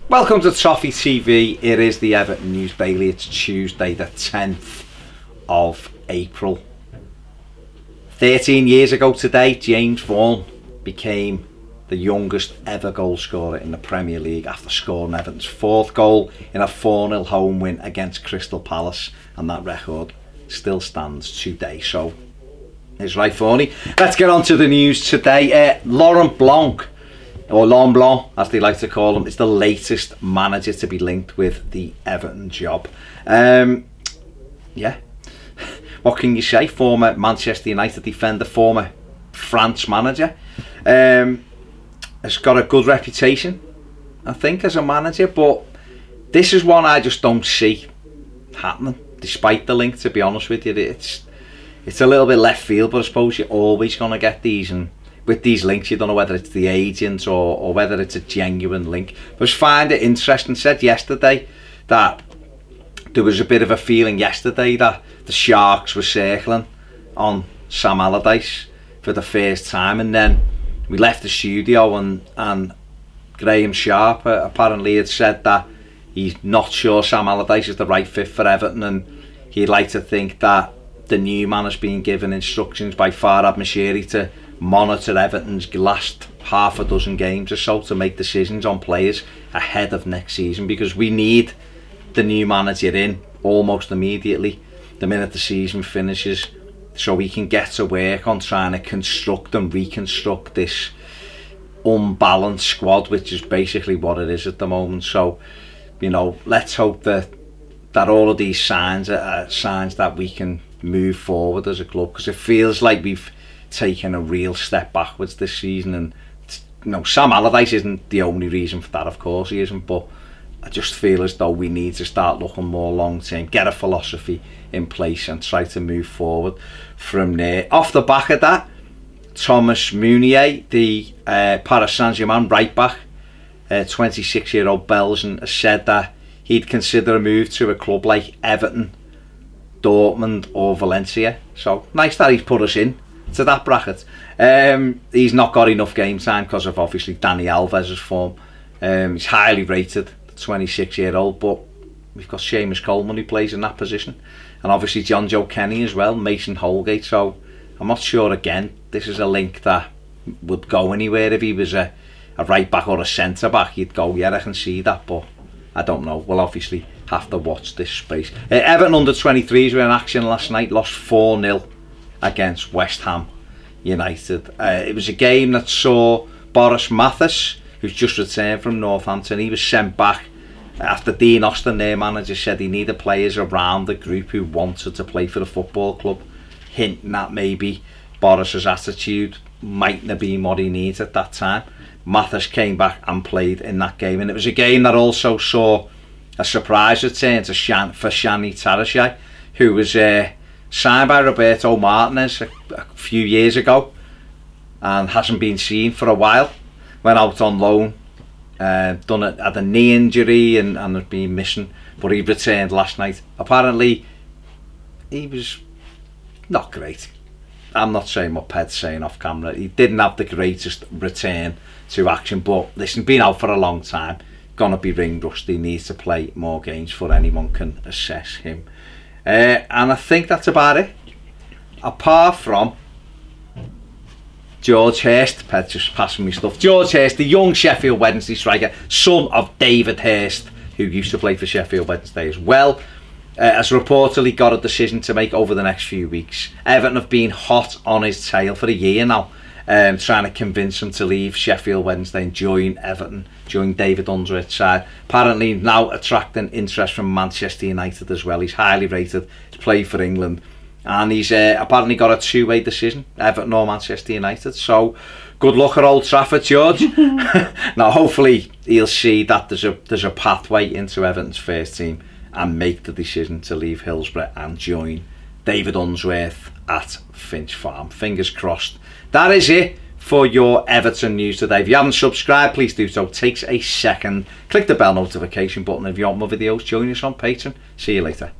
Welcome to Toffee TV. It is the Everton News Daily. It's Tuesday the 10th of April. 13 years ago today, James Vaughan became the youngest ever goal scorer in the Premier League after scoring Everton's fourth goal in a 4-0 home win against Crystal Palace, and that record still stands today. So it's right, Vaughany. Let's get on to the news today. Laurent Blanc, or Laurent Blanc as they like to call him, is the latest manager to be linked with the Everton job. Yeah, what can you say? Former Manchester United defender, former France manager, has got a good reputation, I think, as a manager, but this is one I just don't see happening, despite the link, to be honest with you. It's a little bit left field, but I suppose you're always going to get these, and with these links you don't know whether it's the agent or whether it's a genuine link. But I just find it interesting. Said yesterday that there was a bit of a feeling yesterday that the Sharks were circling on Sam Allardyce for the first time, and then we left the studio and Graham Sharp apparently had said that he's not sure Sam Allardyce is the right fit for Everton, and he'd like to think that the new man has been given instructions by Farhad Moshiri to monitor Everton's last half a dozen games or so to make decisions on players ahead of next season, because we need the new manager in almost immediately, the minute the season finishes, so we can get to work on trying to construct and reconstruct this unbalanced squad, which is basically what it is at the moment. So, you know, let's hope that all of these signs are signs that we can move forward as a club, because it feels like we've taken a real step backwards this season. And you know, Sam Allardyce isn't the only reason for that, of course he isn't, but I just feel as though we need to start looking more long term, get a philosophy in place and try to move forward from there. Off the back of that, Thomas Meunier, the Paris Saint-Germain right back, 26-year-old Belgian, has said that he'd consider a move to a club like Everton, Dortmund or Valencia. So nice that he's put us in to that bracket. He's not got enough game time because of obviously Dani Alves' form. He's highly rated, the 26-year-old, but we've got Seamus Coleman who plays in that position, and obviously John Joe Kenny as well, Mason Holgate. So I'm not sure, again, this is a link that would go anywhere. If he was a right back or a centre back, you'd go, yeah, I can see that, but I don't know. We'll obviously have to watch this space. Everton under 23s were in action last night, lost 4-0 against West Ham United. It was a game that saw Boris Mathis, who's just returned from Northampton. He was sent back after Dean Austin, their manager, said he needed players around the group who wanted to play for the football club, hinting that maybe Boris's attitude mightn't have been what he needs at that time. Mathis came back and played in that game, and it was a game that also saw a surprise return for Shani Tarashay, who was signed by Roberto Martinez a few years ago and hasn't been seen for a while. Went out on loan, had a knee injury and has been missing, but he returned last night. Apparently he was not great. I'm not saying what Ped's saying off camera. He didn't have the greatest return to action, but listen, been out for a long time, gonna be ring rusty, needs to play more games before anyone can assess him. And I think that's about it, apart from George Hirst. Ped's just passing me stuff. George Hirst, the young Sheffield Wednesday striker, son of David Hirst, who used to play for Sheffield Wednesday as well, has reportedly got a decision to make over the next few weeks. Everton have been hot on his tail for a year now, trying to convince him to leave Sheffield Wednesday and join Everton, join David Unsworth's side. Apparently now attracting interest from Manchester United as well. He's highly rated, he's played for England, and he's apparently got a two-way decision, Everton or Manchester United. So good luck at Old Trafford, George. Now hopefully he'll see that there's a pathway into Everton's first team and make the decision to leave Hillsborough and join David Unsworth at Finch Farm. Fingers crossed. That is it for your Everton news today. If you haven't subscribed, please do so. It takes a second. Click the bell notification button. If you want more videos, join us on Patreon. See you later.